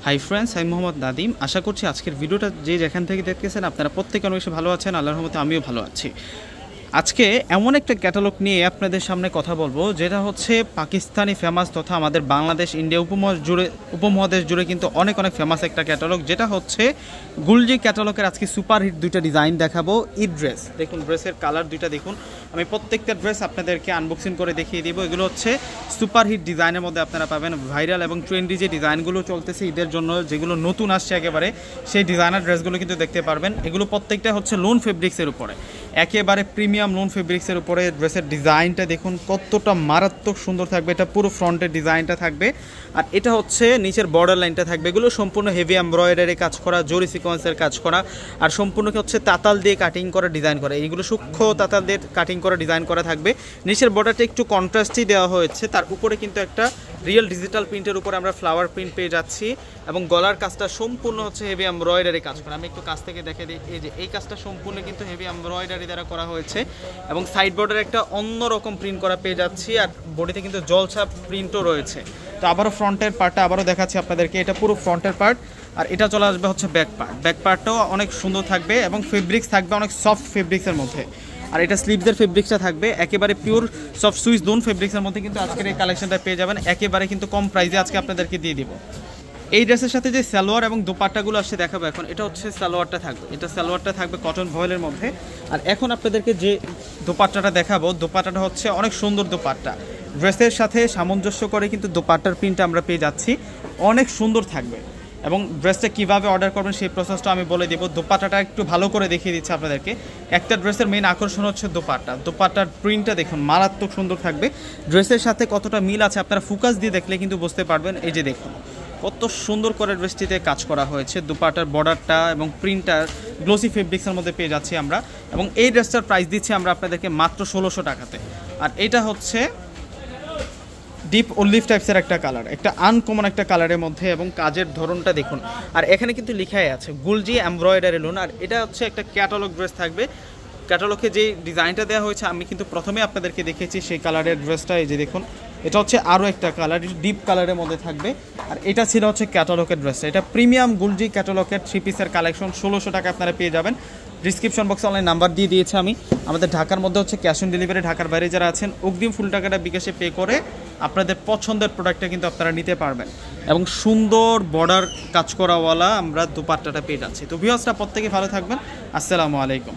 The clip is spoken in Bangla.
হাই ফ্রেন্ডস, আমি মোহাম্মদ নাদিম। আশা করছি আজকের ভিডিওটা যে যেখান থেকে দেখতেছেন আপনারা প্রত্যেকে অনেক বেশি ভালো আছেন। আল্লাহর রহমতে আমিও ভালো আছি। আজকে এমন একটা ক্যাটালগ নিয়ে আপনাদের সামনে কথা বলবো যেটা হচ্ছে পাকিস্তানি ফেমাস তথা আমাদের বাংলাদেশ ইন্ডিয়া উপমহাদেশ জুড়ে কিন্তু অনেক ফেমাস একটা ক্যাটালগ, যেটা হচ্ছে গুলজি ক্যাটালগের। আজকে সুপারহিট দুইটা ডিজাইন দেখাবো। ঈদ ড্রেস দেখুন, ড্রেসের কালার দুইটা দেখুন। আমি প্রত্যেকটা ড্রেস আপনাদেরকে আনবক্সিং করে দেখিয়ে দিব। এগুলো হচ্ছে সুপারহিট ডিজাইনের মধ্যে আপনারা পাবেন। ভাইরাল এবং ট্রেন্ডি যে ডিজাইনগুলো চলতেছে ঈদের জন্য, যেগুলো নতুন আসছে একেবারে, সেই ডিজাইনার ড্রেসগুলো কিন্তু দেখতে পারবেন। এগুলো প্রত্যেকটা হচ্ছে লোন ফেব্রিক্সের উপরে, একেবারে প্রিমিয়াম লোন ফেব্রিক্সের উপরে। ড্রেসের ডিজাইনটা দেখুন কতটা মারাত্মক সুন্দর থাকবে। এটা পুরো ফ্রন্টের ডিজাইনটা থাকবে, আর এটা হচ্ছে নিচের বর্ডার লাইনটা থাকবে। এগুলো সম্পূর্ণ হেভি এমব্রয়ডারি কাজ করা, জরি সিকোয়েন্সের কাজ করা, আর সম্পূর্ণ হচ্ছে তাতাল দিয়ে কাটিং করে ডিজাইন করা। এইগুলো সূক্ষ্ম তাতাল দিয়ে কাটিং করে ডিজাইন করা থাকবে। নিচের বর্ডারটা একটু কন্ট্রাস্টই দেওয়া হয়েছে, তার উপরে কিন্তু একটা রিয়েল ডিজিটাল প্রিন্টের উপরে আমরা ফ্লাওয়ার প্রিন্ট পেয়ে যাচ্ছি। এবং গলার কাজটা সম্পূর্ণ হচ্ছে হেভি এমব্রয়ডারি কাজ করা। আমি একটু কাছ থেকে দেখে দিই, এই যে এই কাজটা সম্পূর্ণ কিন্তু হেভি এমব্রয়ডারি দ্বারা করা হয়েছে। এবং সাইড বর্ডারে একটা অন্যরকম প্রিন্ট করা পেয়ে যাচ্ছি, আর বডিতে কিন্তু জলছাপ প্রিন্টও রয়েছে। তো আবারও ফ্রন্টের পার্টটা আবারও দেখাচ্ছি আপনাদেরকে। এটা পুরো ফ্রন্টের পার্ট, আর এটা চলে আসবে হচ্ছে ব্যাক পার্ট। ব্যাক পার্টটাও অনেক সুন্দর থাকবে এবং ফেব্রিক্স থাকবে অনেক সফট ফেব্রিক্সের মধ্যে। আর এটা স্লিভসের ফেব্রিক্সটা থাকবে একেবারে পিওর সফট সুইস দোন ফেব্রিক্সের মধ্যে। কিন্তু আজকের এই কালেকশনটা পেয়ে যাবেন একেবারে কিন্তু কম প্রাইসে আজকে আপনাদেরকে দিয়ে দিব। এই ড্রেসের সাথে যে সালোয়ার এবং দোপাট্টাগুলো আসছে দেখাবো এখন। এটা হচ্ছে সালোয়ারটা থাকবে, এটা সালোয়ারটা থাকবে কটন ভয়েলের মধ্যে। আর এখন আপনাদেরকে যে দোপাট্টাটা দেখাবো, দোপাট্টাটা হচ্ছে অনেক সুন্দর দোপাট্টা। ড্রেসের সাথে সামঞ্জস্য করে কিন্তু দোপাট্টার প্রিন্টটা আমরা পেয়ে যাচ্ছি, অনেক সুন্দর থাকবে। এবং ড্রেসটা কীভাবে অর্ডার করবেন সেই প্রসেসটা আমি বলে দেবো। দোপাট্টাটা একটু ভালো করে দেখিয়ে দিচ্ছি আপনাদেরকে। একটা ড্রেসের মেইন আকর্ষণ হচ্ছে দোপাট্টা। দোপাট্টার প্রিন্টটা দেখুন মারাত্মক সুন্দর থাকবে। ড্রেসের সাথে কতটা মিল আছে আপনারা ফোকাস দিয়ে দেখলে কিন্তু বুঝতে পারবেন। এই যে দেখুন কত সুন্দর করে ড্রেসটিতে কাজ করা হয়েছে। দোপাট্টার বর্ডারটা এবং প্রিন্টার গ্লোসি ফেব্রিক্সের মধ্যে পেয়ে যাচ্ছি আমরা। এবং এই ড্রেসটার প্রাইস দিচ্ছি আমরা আপনাদেরকে মাত্র 1600 টাকাতে। আর এটা হচ্ছে ডিপ অলিভ টাইপসের একটা কালার, একটা আনকমন একটা কালারের মধ্যে, এবং কাজের ধরনটা দেখুন। আর এখানে কিন্তু লেখাই আছে গুলজি এমব্রয়ডারি লোন। আর এটা হচ্ছে একটা ক্যাটালগ ড্রেস থাকবে। ক্যাটালগে যে ডিজাইনটা দেওয়া হয়েছে আমি কিন্তু প্রথমে আপনাদেরকে দেখেছি সেই কালারের ড্রেসটা। এই যে দেখুন এটা হচ্ছে আরও একটা কালার, ডিপ কালারের মধ্যে থাকবে। আর এটা ছিল হচ্ছে ক্যাটালগের ড্রেসটা। এটা প্রিমিয়াম গুলজি ক্যাটালগের 3 পিসের কালেকশন। 1600 টাকা আপনারা পেয়ে যাবেন। ডিসক্রিপশন বক্সে অনলাইন নাম্বার দিয়ে দিয়েছে আমি। আমাদের ঢাকার মধ্যে হচ্ছে ক্যাশ অন ডেলিভারি, ঢাকার বাইরে যারা আছেন অগ্রিম ফুল টাকাটা বিকাশে পে করে আপনাদের পছন্দের প্রোডাক্টটা কিন্তু আপনারা নিতে পারবেন। এবং সুন্দর বর্ডার কাজ করাওয়ালা আমরা দোপাট্টাটা পেয়ে যাচ্ছি। তো ভিউয়ার্সরা প্রত্যেকে ভালো থাকবেন। আসসালামু আলাইকুম।